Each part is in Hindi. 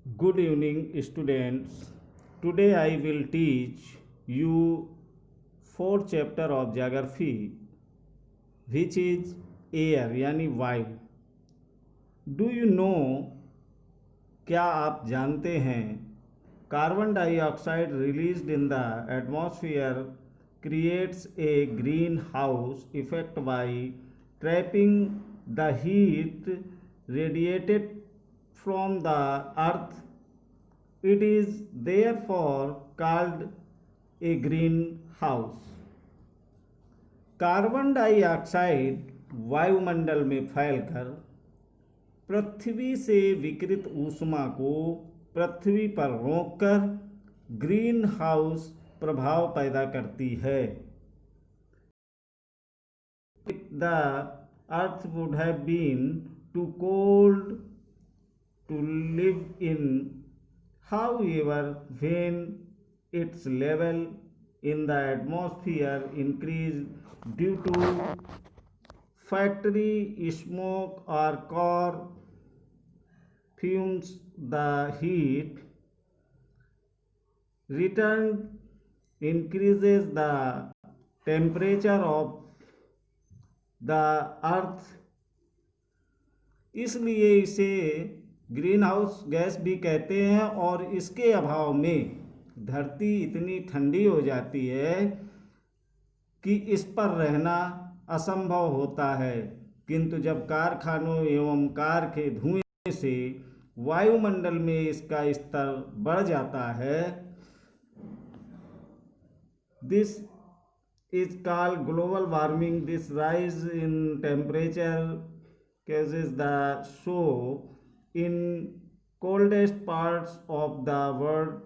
Good evening, students. Today I will teach you fourth chapter of geography, which is air यानी वायु. Do you know? क्या आप जानते हैं? Carbon dioxide released in the atmosphere creates a greenhouse effect by trapping the heat radiated from the earth. It is therefore called a greenhouse. Carbon dioxide वायुमंडल में फैलकर पृथ्वी से विकिरित ऊष्मा को पृथ्वी पर रोककर ग्रीन हाउस प्रभाव पैदा करती है. The earth would have been too cold to live in. However, when its level in the atmosphere increased due to factory smoke or car fumes, the heat returned increases the temperature of the earth. इसलिए इसे ग्रीन हाउस गैस भी कहते हैं और इसके अभाव में धरती इतनी ठंडी हो जाती है कि इस पर रहना असंभव होता है. किंतु जब कारखानों एवं कार के धुएं से वायुमंडल में इसका स्तर बढ़ जाता है, this is called global warming. This rise in temperature causes the show in coldest parts of the world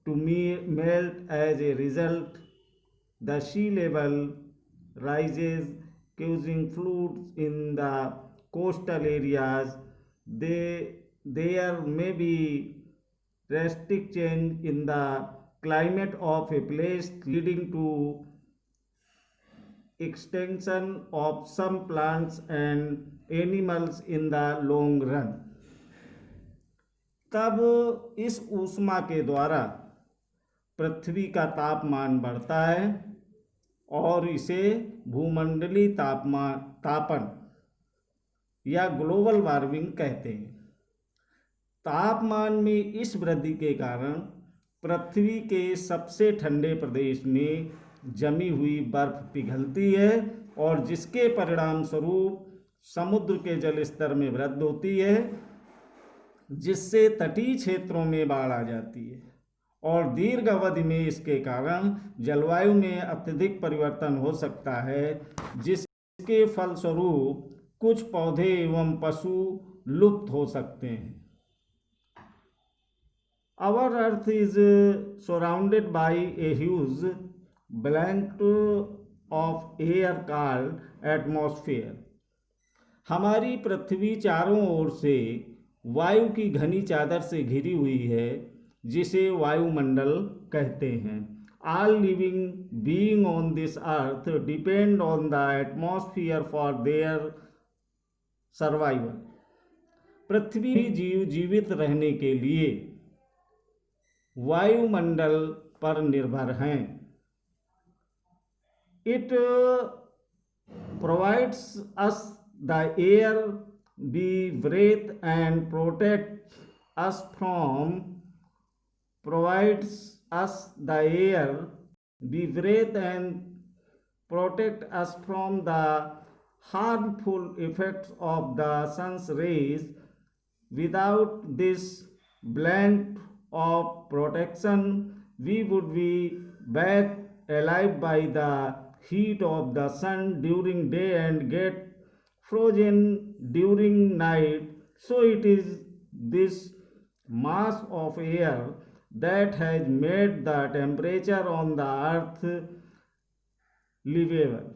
to melt. As a result, the sea level rises, causing floods in the coastal areas. There may be drastic change in the climate of a place, leading to extinction of some plants and animals in the long run. तब इस ऊष्मा के द्वारा पृथ्वी का तापमान बढ़ता है और इसे भूमंडलीय तापन या ग्लोबल वार्मिंग कहते हैं. तापमान में इस वृद्धि के कारण पृथ्वी के सबसे ठंडे प्रदेश में जमी हुई बर्फ पिघलती है और जिसके परिणाम स्वरूप समुद्र के जल स्तर में वृद्धि होती है, जिससे तटीय क्षेत्रों में बाढ़ आ जाती है और दीर्घ अवधि में इसके कारण जलवायु में अत्यधिक परिवर्तन हो सकता है, जिसके फलस्वरूप कुछ पौधे एवं पशु लुप्त हो सकते हैं. Our earth is surrounded by a huge blanket of air called atmosphere. हमारी पृथ्वी चारों ओर से वायु की घनी चादर से घिरी हुई है, जिसे वायुमंडल कहते हैं. All living beings on this earth depend on the atmosphere for their survival. पृथ्वी जीव जीवित रहने के लिए वायुमंडल पर निर्भर हैं. It provides us the air we breathe and protects us from the harmful effects of the sun's rays. Without this blanket of protection, we would be baked alive by the heat of the sun during day and get frozen during night. So it is this mass of air that has made the temperature on the earth livable.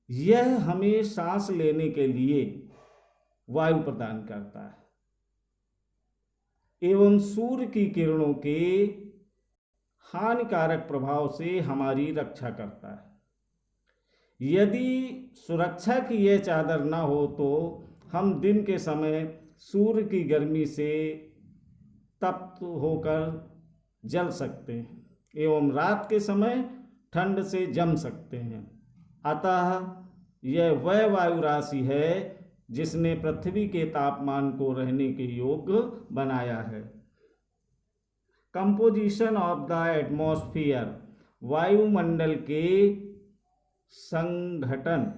यह हमें सांस लेने के लिए वायु प्रदान करता है एवं सूर्य की किरणों के हानिकारक प्रभाव से हमारी रक्षा करता है. यदि सुरक्षा की यह चादर न हो तो हम दिन के समय सूर्य की गर्मी से तप्त होकर जल सकते हैं एवं रात के समय ठंड से जम सकते हैं। अतः यह वह वायु राशि है जिसने पृथ्वी के तापमान को रहने के योग्य बनाया है। कंपोजिशन ऑफ द एटमॉस्फेयर, वायुमंडल के संघटन।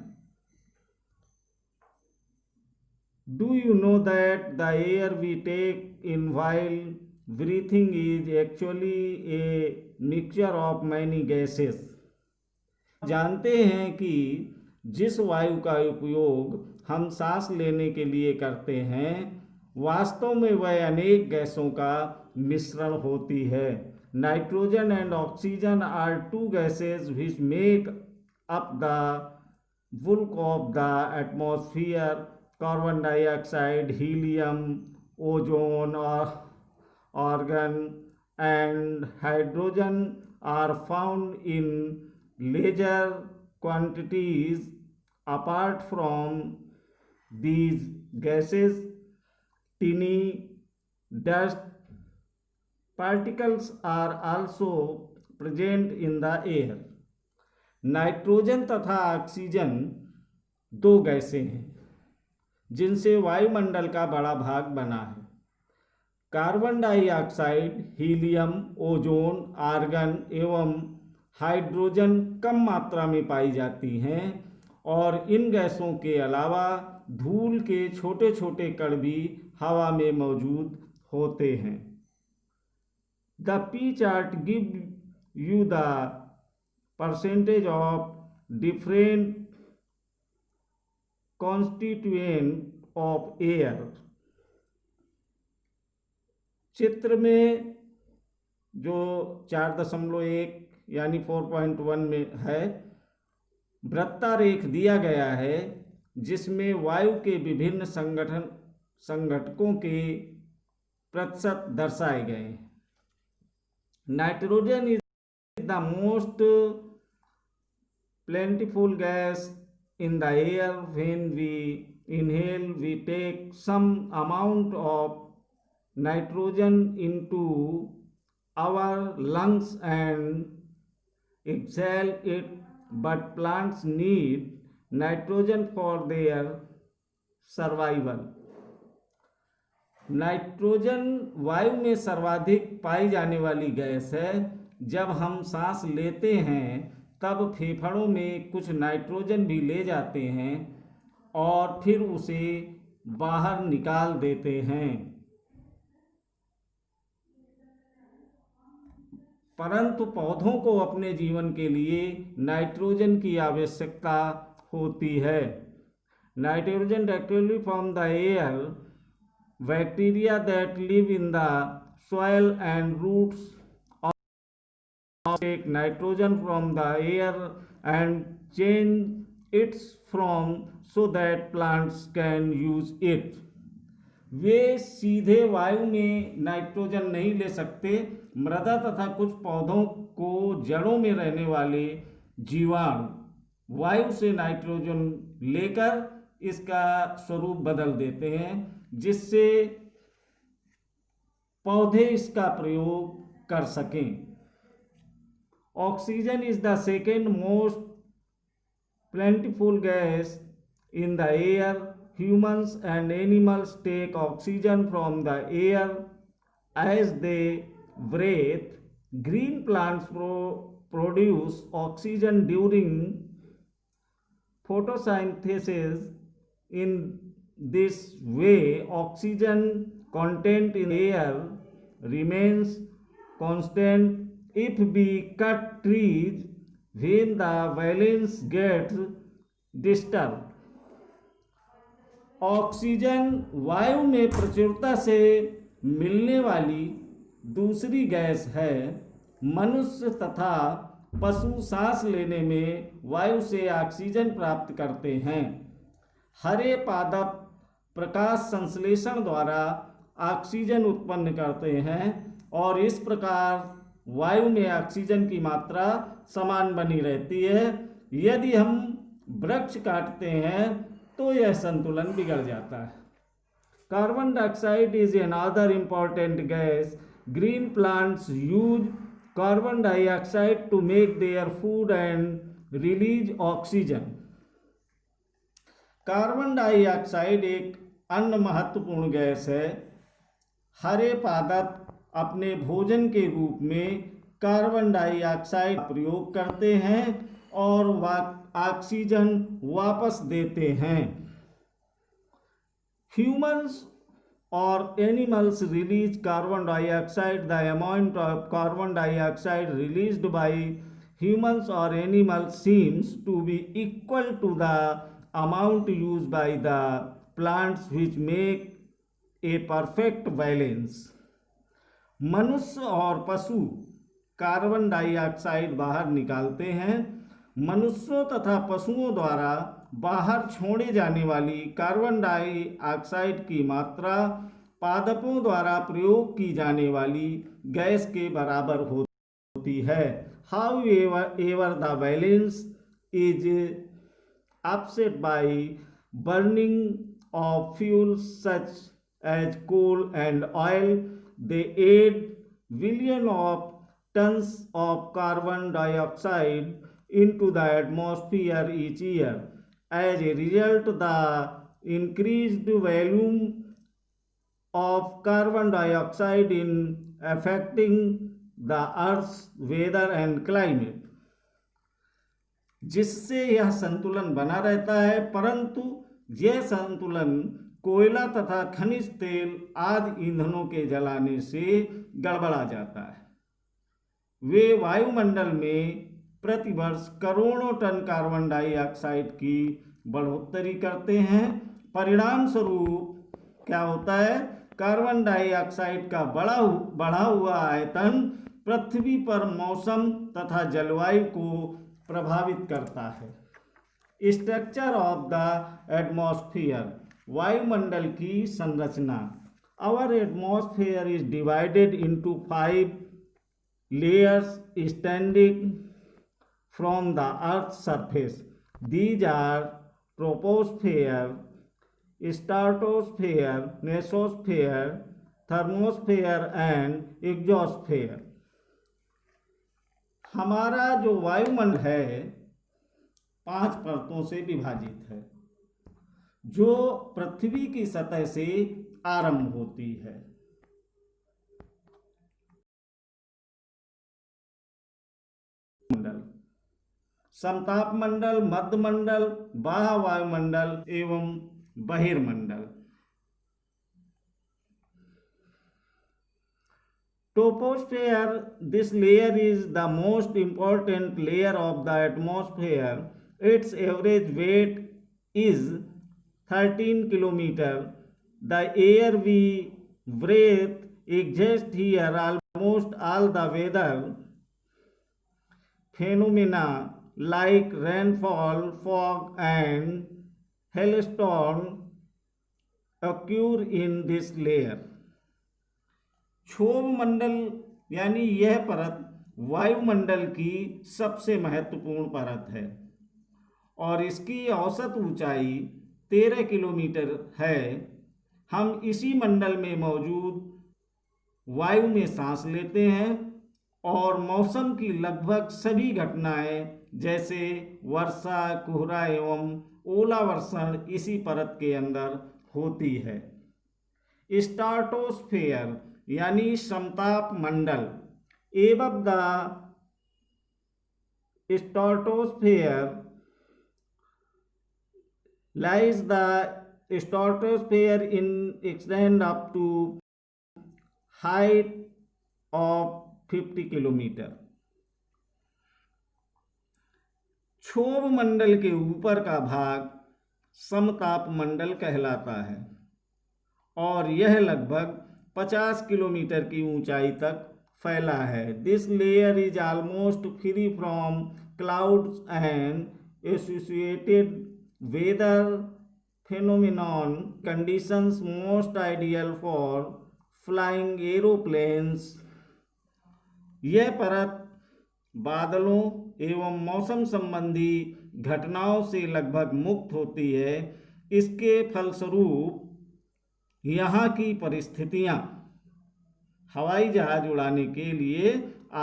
Do you know that the air we take in while breathing is actually a mixture of many gases? जानते हैं कि जिस वायु का उपयोग हम सांस लेने के लिए करते हैं वास्तव में वह अनेक गैसों का मिश्रण होती है। Nitrogen and oxygen are two gases which make up the bulk of the atmosphere. Carbon dioxide, helium, ozone, argon, and hydrogen are found in larger quantities. Apart from these gases, tiny dust particles are also present in the air. Nitrogen तथा ऑक्सीजन दो गैसें हैं जिनसे वायुमंडल का बड़ा भाग बना है। Carbon dioxide, helium, ozone, argon एवं हाइड्रोजन कम मात्रा में पाई जाती हैं और इन गैसों के अलावा धूल के छोटे छोटे कण भी हवा में मौजूद होते हैं। The P chart give you the percentage of different constituent of air। चित्र में जो 4.1 यानी 4.1 में है वृत्तारेख दिया गया है जिसमें वायु के विभिन्न संघटकों के प्रतिशत दर्शाए गए हैं। Nitrogen is the most plentiful gas in the air. When we inhale, we take some amount of nitrogen into our lungs and exhale it, but plants need nitrogen for their survival. Nitrogen वायु में सर्वाधिक पाई जाने वाली गैस है। जब हम सांस लेते हैं तब फेफड़ों में कुछ नाइट्रोजन भी ले जाते हैं और फिर उसे बाहर निकाल देते हैं, परंतु पौधों को अपने जीवन के लिए नाइट्रोजन की आवश्यकता होती है। Nitrogen directly from the air, bacteria that live in the soil and roots take nitrogen from the air and change it from so that plants can use it। वे सीधे वायु में नाइट्रोजन नहीं ले सकते। मृदा तथा कुछ पौधों को जड़ों में रहने वाले जीवाणु वायु से नाइट्रोजन लेकर इसका स्वरूप बदल देते हैं जिससे पौधे इसका प्रयोग कर सकें। Oxygen is the second most plentiful gas in the air. Humans and animals take oxygen from the air as they breathe. Green plants produce oxygen during photosynthesis. In this way, oxygen content in air remains constant. If we cut trees when the balance gets disturbed। Oxygen वायु में प्रचुरता से मिलने वाली दूसरी गैस है। मनुष्य तथा पशु सांस लेने में वायु से ऑक्सीजन प्राप्त करते हैं। हरे पादप प्रकाश संश्लेषण द्वारा ऑक्सीजन उत्पन्न करते हैं और इस प्रकार वायु में ऑक्सीजन की मात्रा समान बनी रहती है। यदि हम वृक्ष काटते हैं तो यह संतुलन बिगड़ जाता है। Carbon dioxide is another important gas. Green plants use carbon dioxide to make their food and release oxygen. Carbon dioxide एक अन्य महत्वपूर्ण गैस है। हरे पादप अपने भोजन के रूप में कार्बन डाइऑक्साइड का प्रयोग करते हैं और ऑक्सीजन वापस देते हैं। Humans or animals release carbon dioxide. The amount of carbon dioxide released by humans or animals seems to be equal to the amount used by the plants, which make a perfect balance. मनुष्य और पशु कार्बन डाइऑक्साइड बाहर निकालते हैं। मनुष्यों तथा पशुओं द्वारा बाहर छोड़े जाने वाली कार्बन डाइऑक्साइड की मात्रा पादपों द्वारा प्रयोग की जाने वाली गैस के बराबर होती है। However, the balance is upset by burning of fuels such as coal and oil. They add billion of tons of carbon dioxide into the atmosphere each year. As a result, the increased volume of carbon dioxide in affecting the Earth's weather and climate, जिससे यह संतुलन बना रहता है, परंतु यह संतुलन कोयला तथा खनिज तेल आदि ईंधनों के जलाने से गड़बड़ा जाता है। वे वायुमंडल में प्रतिवर्ष करोड़ों टन कार्बन डाइऑक्साइड की बढ़ोतरी करते हैं। परिणाम स्वरूप क्या होता है? कार्बन डाइऑक्साइड का बढ़ा हुआ आयतन पृथ्वी पर मौसम तथा जलवायु को प्रभावित करता है। स्ट्रक्चर ऑफ द एटमॉस्फेयर, वायुमंडल की संरचना। Our atmosphere is divided into 5 layers extending from the Earth's surface. These are troposphere, stratosphere, mesosphere, thermosphere and exosphere. हमारा जो वायुमंडल है 5 परतों से विभाजित है, जो पृथ्वी की सतह से आरंभ होती है। समताप मंडल, मध्य मंडल, बाह्य वायुमंडल एवं बहिर्मंडल। Troposphere, this layer is the most important layer of the atmosphere. Its average weight is 13 km. The air we breathe exists here. Almost all the weather phenomena like rainfall, fog and hailstorm occur in this layer. क्षोभ मंडल यानी यह परत वायुमंडल की सबसे महत्वपूर्ण परत है और इसकी औसत ऊंचाई 13 किलोमीटर है। हम इसी मंडल में मौजूद वायु में सांस लेते हैं और मौसम की लगभग सभी घटनाएं जैसे वर्षा, कोहरा एवं ओलावर्षण इसी परत के अंदर होती है। स्ट्राटोस्फेयर यानी समताप मंडल। Above the stratosphere lies the stratosphere in extend up to height of 50 kilometre. क्षोभ मंडल के ऊपर का भाग समताप मंडल कहलाता है और यह लगभग 50 किलोमीटर की ऊंचाई तक फैला है। This layer is almost free from clouds and associated weather phenomenon conditions most ideal for flying aeroplanes। यह परत बादलों एवं मौसम संबंधी घटनाओं से लगभग मुक्त होती है। इसके फलस्वरूप यहाँ की परिस्थितियाँ हवाई जहाज उड़ाने के लिए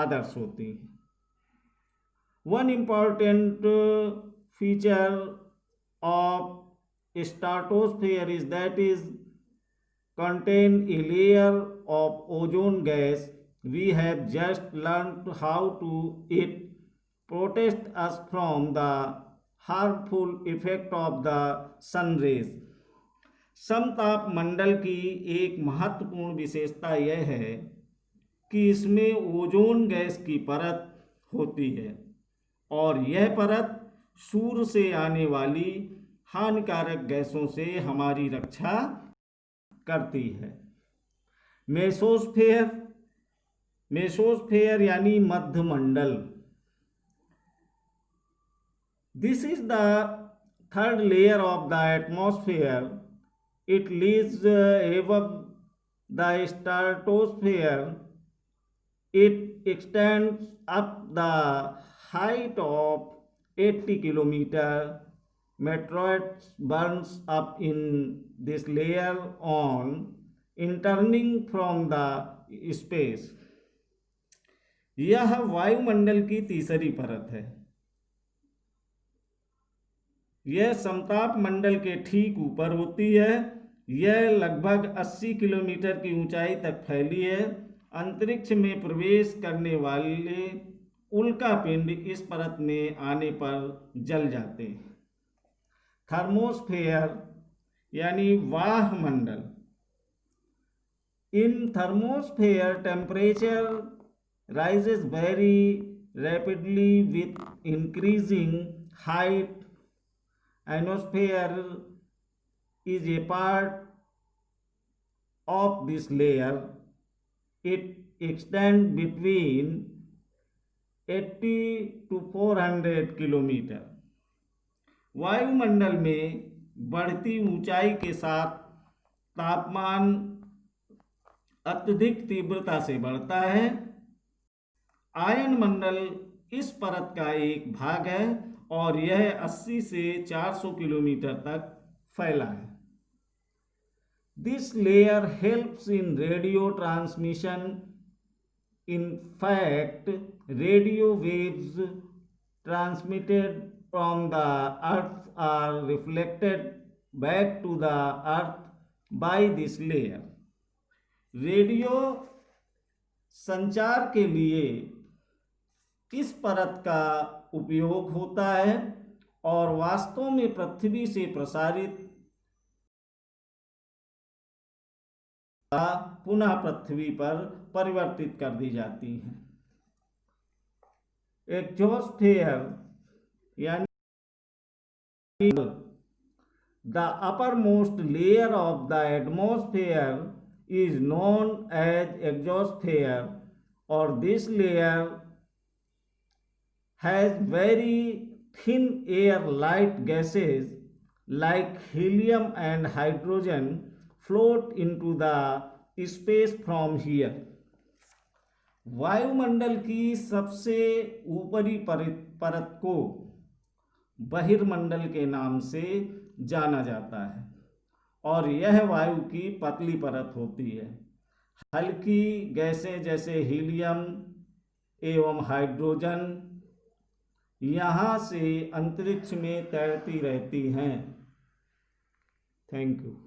आदर्श होती हैं। One important feature of stratosphere is that is contain a layer of ozone gas. We have just learned how to it protect us from the harmful effect of the sun rays. समताप मंडल की एक महत्वपूर्ण विशेषता यह है कि इसमें ओजोन गैस की परत होती है और यह परत सूर्य से आने वाली हानिकारक गैसों से हमारी रक्षा करती है। मेसोस्फेयर, मेसोस्फेयर यानी मध्यमंडल। This is the third layer of the atmosphere. It lies above the stratosphere. It extends up the height of 80 kilometre. Meteorites burns up in this layer on interning from the space. यह वायुमंडल की तीसरी परत है। यह समताप मंडल के ठीक ऊपर होती है। यह लगभग 80 किलोमीटर की ऊंचाई तक फैली है। अंतरिक्ष में प्रवेश करने वाले उल्कापिंड इस परत में आने पर जल जाते हैं। थर्मोस्फेयर यानी वायुमंडल। In thermosphere temperature rises very rapidly with increasing height. Ionosphere is a part of this layer. It extends between 80 to 400 kilometre. वायुमंडल में बढ़ती ऊंचाई के साथ तापमान अत्यधिक तीव्रता से बढ़ता है। आयन मंडल इस परत का एक भाग है और यह 80 से 400 किलोमीटर तक फैला है। This layer helps in radio transmission. In fact radio waves transmitted from the earth are reflected back to the earth by this layer. Radio संचार के लिए इस परत का उपयोग होता है और वास्तव में पृथ्वी से प्रसारित पुनः पृथ्वी पर परिवर्तित कर दी जाती हैं। एक्सोस्फेयर यानी the uppermost layer of the atmosphere is known as exosphere, or this layer has very thin air. Light gases like helium and hydrogen float into the space from here. वायुमंडल की सबसे ऊपरी परत को बहिर्मंडल के नाम से जाना जाता है और यह वायु की पतली परत होती है। हल्की गैसें जैसे हीलियम एवं हाइड्रोजन यहाँ से अंतरिक्ष में तैरती रहती हैं। Thank you.